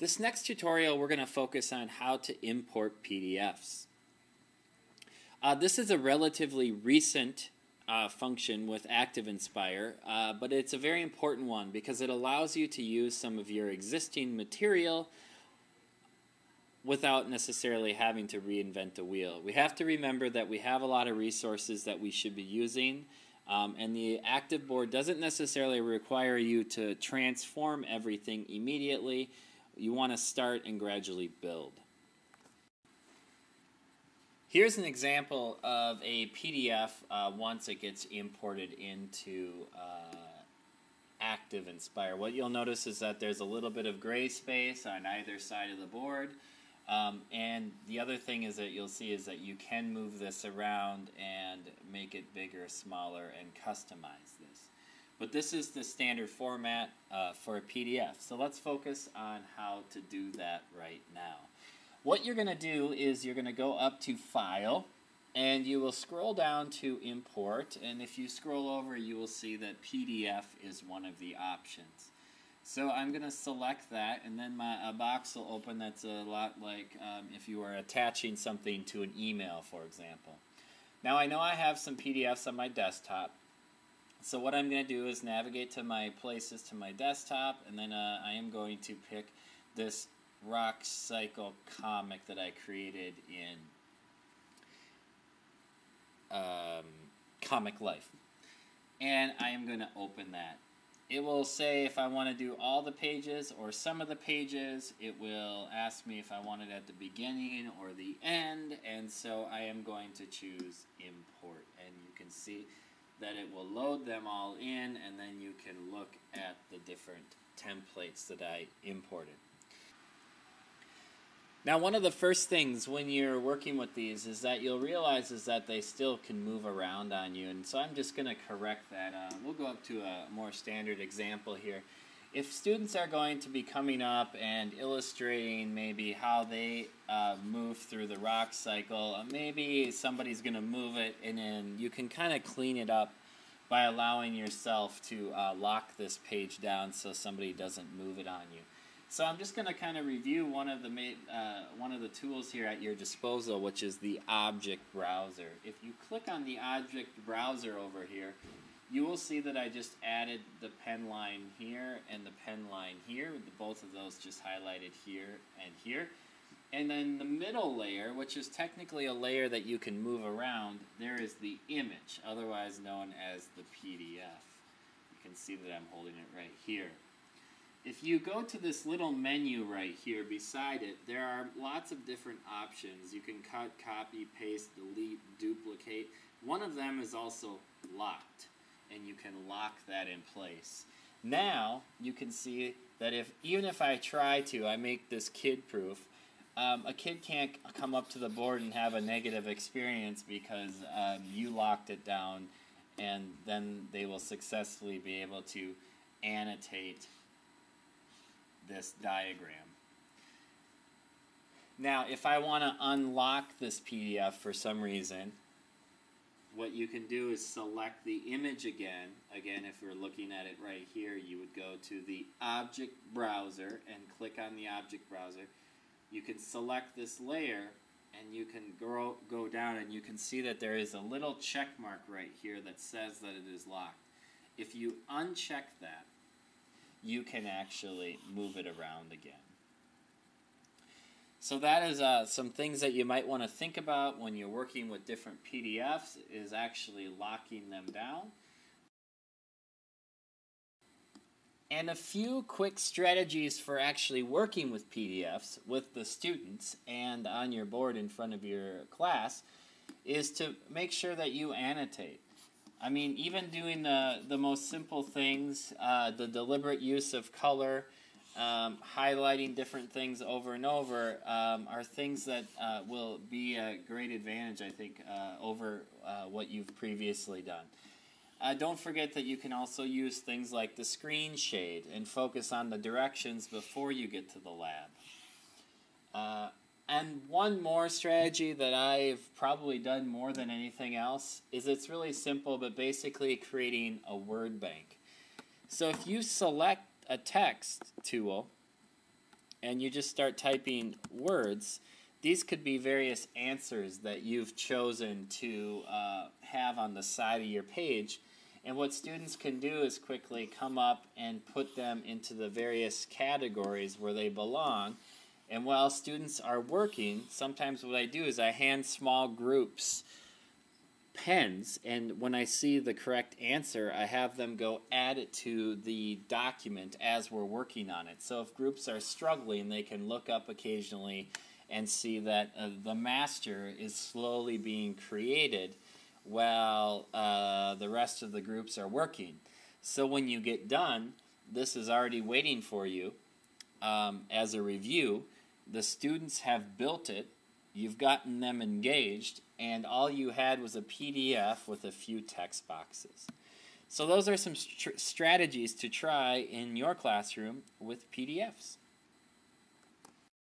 This next tutorial we're going to focus on how to import PDFs. This is a relatively recent function with ActiveInspire, but it's a very important one because it allows you to use some of your existing material without necessarily having to reinvent the wheel. We have to remember that we have a lot of resources that we should be using, and the ActiveBoard doesn't necessarily require you to transform everything immediately. You want to start and gradually build. Here's an example of a PDF once it gets imported into ActiveInspire. What you'll notice is that there's a little bit of gray space on either side of the board. And the other thing is that you'll see is that you can move this around and make it bigger, smaller, and customize this. But this is the standard format for a PDF. So let's focus on how to do that right now. What you're going to do is you're going to go up to File, and you will scroll down to Import. And if you scroll over, you will see that PDF is one of the options. So I'm going to select that, and then a box will open that's a lot like if you were attaching something to an email, for example. Now I know I have some PDFs on my desktop, so what I'm going to do is navigate to my places to my desktop, and then I am going to pick this Rock Cycle comic that I created in Comic Life. And I am going to open that. It will say if I want to do all the pages or some of the pages. It will ask me if I want it at the beginning or the end, and so I am going to choose Import. And you can see that it will load them all in, and then you can look at the different templates that I imported. Now, one of the first things when you're working with these is that you'll realize is that they still can move around on you, and so I'm just going to correct that. We'll go up to a more standard example here. If students are going to be coming up and illustrating maybe how they move through the rock cycle, maybe somebody's going to move it, and then you can kind of clean it up by allowing yourself to lock this page down so somebody doesn't move it on you. So I'm just going to kind of review one of the tools here at your disposal, which is the Object Browser. If you click on the Object Browser over here, you will see that I just added the pen line here and the pen line here. Both of those just highlighted here and here. And then the middle layer, which is technically a layer that you can move around, there is the image, otherwise known as the PDF. You can see that I'm holding it right here. If you go to this little menu right here beside it, there are lots of different options. You can cut, copy, paste, delete, duplicate. One of them is also locked, and you can lock that in place. Now, you can see that even if I try to, I make this kid-proof, a kid can't come up to the board and have a negative experience because you locked it down, and then they will successfully be able to annotate this diagram. Now, if I want to unlock this PDF for some reason, what you can do is select the image again. Again, if we're looking at it right here, you would go to the Object Browser and click on the Object Browser. You can select this layer, and you can go down, and you can see that there is a little check mark right here that says that it is locked. If you uncheck that, you can actually move it around again. So that is some things that you might want to think about when you're working with different PDFs, is actually locking them down. And a few quick strategies for actually working with PDFs with the students and on your board in front of your class is to make sure that you annotate. I mean, even doing the most simple things, the deliberate use of color, highlighting different things over and over are things that will be a great advantage, I think, over what you've previously done. Don't forget that you can also use things like the screen shade and focus on the directions before you get to the lab. And one more strategy that I've probably done more than anything else is it's really simple, but basically creating a word bank. So if you select a text tool and you just start typing words, these could be various answers that you've chosen to have on the side of your page. And what students can do is quickly come up and put them into the various categories where they belong. And while students are working, sometimes what I do is I hand small groups pens, and when I see the correct answer, I have them go add it to the document as we're working on it. So if groups are struggling, they can look up occasionally and see that the master is slowly being created while the rest of the groups are working. So when you get done, this is already waiting for you as a review. The students have built it, you've gotten them engaged, and all you had was a PDF with a few text boxes. So those are some strategies to try in your classroom with PDFs.